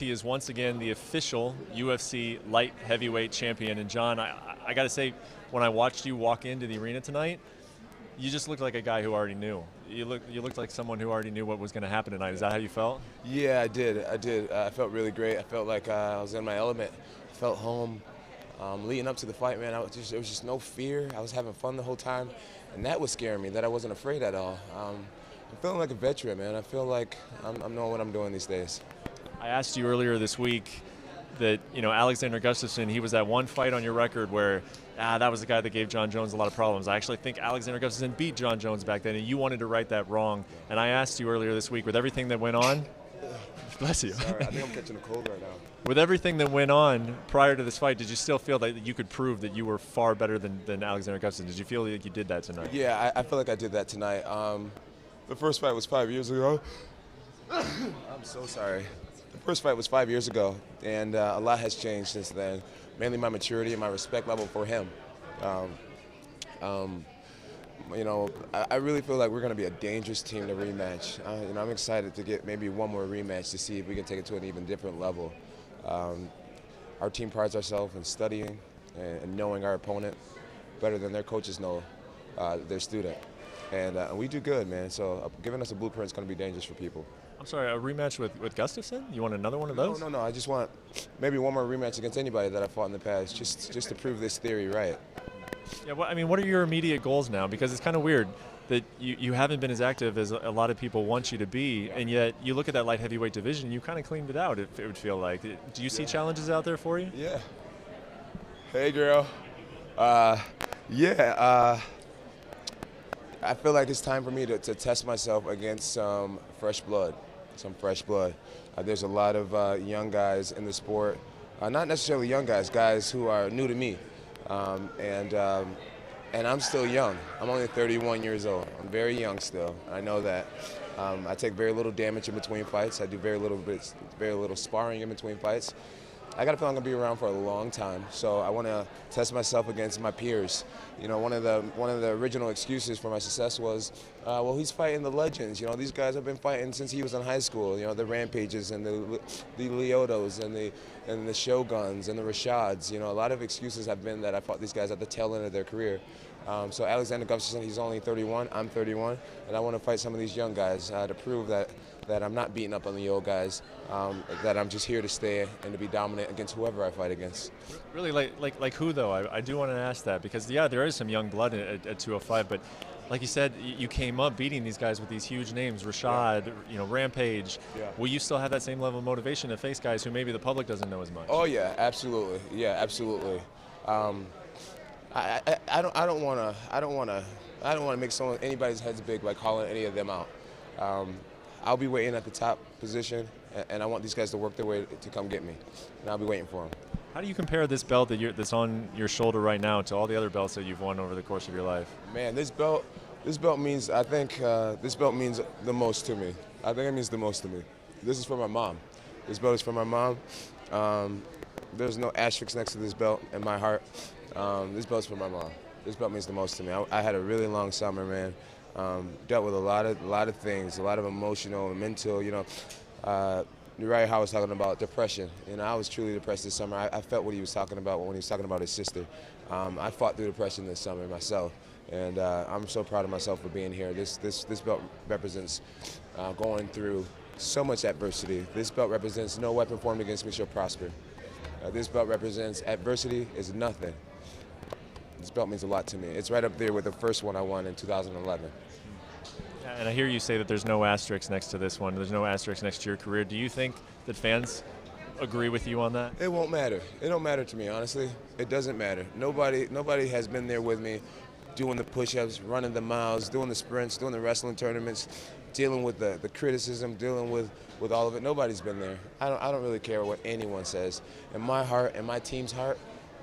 He is once again the official UFC light heavyweight champion. And Jon, I got to say, when I watched you walk into the arena tonight, you just looked like a guy who already knew. You looked like someone who already knew what was going to happen tonight. Is that how you felt? Yeah, I did. I felt really great. I felt like I was in my element. I felt home. Leading up to the fight, man, there was just no fear. I was having fun the whole time, and that was scaring me, that I wasn't afraid at all. I'm feeling like a veteran, man. I feel like I'm knowing what I'm doing these days. I asked you earlier this week that, Alexander Gustafsson, he was that one fight on your record where that was the guy that gave Jon Jones a lot of problems. I actually think Alexander Gustafsson beat Jon Jones back then, and you wanted to right that wrong. And I asked you earlier this week, with everything that went on, bless you. Sorry, I think I'm catching a cold right now. With everything that went on prior to this fight, did you still feel that you could prove that you were far better than Alexander Gustafsson? Did you feel like you did that tonight? Yeah, I feel like I did that tonight. The first fight was 5 years ago. I'm so sorry. The first fight was 5 years ago, and a lot has changed since then. Mainly my maturity and my respect level for him. I really feel like we're going to be a dangerous team to rematch. I'm excited to get maybe one more rematch to see if we can take it to an even different level. Our team prides ourselves in studying and knowing our opponent better than their coaches know their student. And we do good, man. So giving us a blueprint is going to be dangerous for people. I'm sorry, a rematch with Gustafsson? You want another one of those? No. I just want maybe one more rematch against anybody that I fought in the past, just to prove this theory right. Yeah, what are your immediate goals now? Because it's kind of weird that you haven't been as active as a lot of people want you to be, and yet you look at that light heavyweight division, you kind of cleaned it out, it would feel like. Do you see challenges out there for you? Yeah. Hey, girl. I feel like it's time for me to test myself against some fresh blood. There's a lot of young guys in the sport, not necessarily young guys who are new to me. And I'm still young. I'm only 31 years old. I'm very young still. I know that. I take very little damage in between fights. I do very little sparring in between fights. I got to feel I'm going to be around for a long time, so I want to test myself against my peers. One of the original excuses for my success was, well, he's fighting the legends. These guys have been fighting since he was in high school. The Rampages and the Lyotos and the Shoguns and the Rashads. A lot of excuses have been that I fought these guys at the tail end of their career. So Alexander Gustafsson, he's only 31, I'm 31, and I want to fight some of these young guys to prove that I'm not beating up on the old guys, that I'm just here to stay and to be dominant against whoever I fight against. Really, like who though? I do want to ask that, because there is some young blood at 205, but like you said, you came up beating these guys with these huge names, Rashad, Rampage. Yeah. Will you still have that same level of motivation to face guys who maybe the public doesn't know as much? Oh yeah, absolutely. Yeah, absolutely. I don't want to make anybody's heads big by calling any of them out. I'll be waiting at the top position, and I want these guys to work their way to come get me, and I'll be waiting for them. How do you compare this belt that's on your shoulder right now to all the other belts that you've won over the course of your life? Man, this belt means, I think this belt means the most to me. I think it means the most to me. This is for my mom. This belt is for my mom. There's no asterisk next to this belt in my heart. This belt's for my mom. This belt means the most to me. I had a really long summer, man. Dealt with a lot of things, a lot of emotional and mental. Uriah Howard was talking about depression. I was truly depressed this summer. I felt what he was talking about when he was talking about his sister. I fought through depression this summer myself, and I'm so proud of myself for being here. This belt represents going through so much adversity. This belt represents no weapon formed against me shall prosper. This belt represents adversity is nothing. This belt means a lot to me. It's right up there with the first one I won in 2011. Yeah, and I hear you say that there's no asterisk next to this one. There's no asterisk next to your career. Do you think that fans agree with you on that? It won't matter. It don't matter to me, honestly. It doesn't matter. Nobody has been there with me doing the push-ups, running the miles, doing the sprints, doing the wrestling tournaments, dealing with the criticism, dealing with all of it. Nobody's been there. I don't really care what anyone says. In my heart, in my team's heart,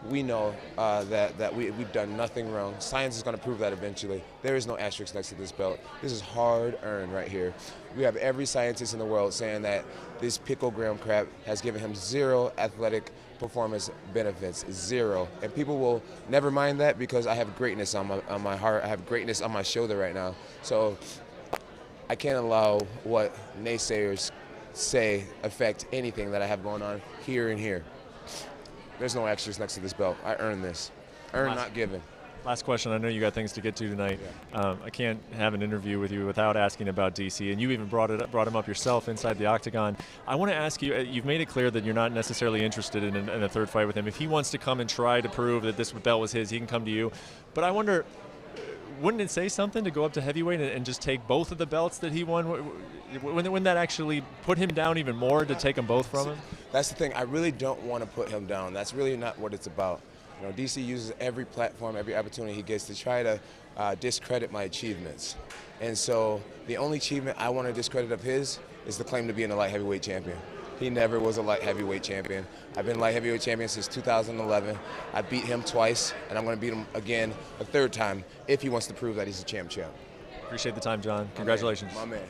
we know that we've done nothing wrong. Science is going to prove that eventually. There is no asterisk next to this belt. This is hard-earned right here. We have every scientist in the world saying that this picogram crap has given him zero athletic performance benefits, zero. And people will never mind that because I have greatness on my heart. I have greatness on my shoulder right now. So I can't allow what naysayers affect anything that I have going on here and here. There's no extras next to this belt. I earned this. Earned, not given. Last question. I know you got things to get to tonight. Yeah. I can't have an interview with you without asking about DC, and you even brought him up yourself inside the octagon. I want to ask you. You've made it clear that you're not necessarily interested in a third fight with him. If he wants to come and try to prove that this belt was his, he can come to you. But I wonder, wouldn't it say something to go up to heavyweight and just take both of the belts that he won? Wouldn't that actually put him down even more to take them both from him? That's the thing. I really don't want to put him down. That's really not what it's about. You know, DC uses every platform, every opportunity he gets to try to discredit my achievements. And so the only achievement I want to discredit of his is the claim to being a light heavyweight champion. He never was a light heavyweight champion. I've been light heavyweight champion since 2011. I beat him twice, and I'm going to beat him again a third time if he wants to prove that he's a champ. Appreciate the time, John. Congratulations. My man.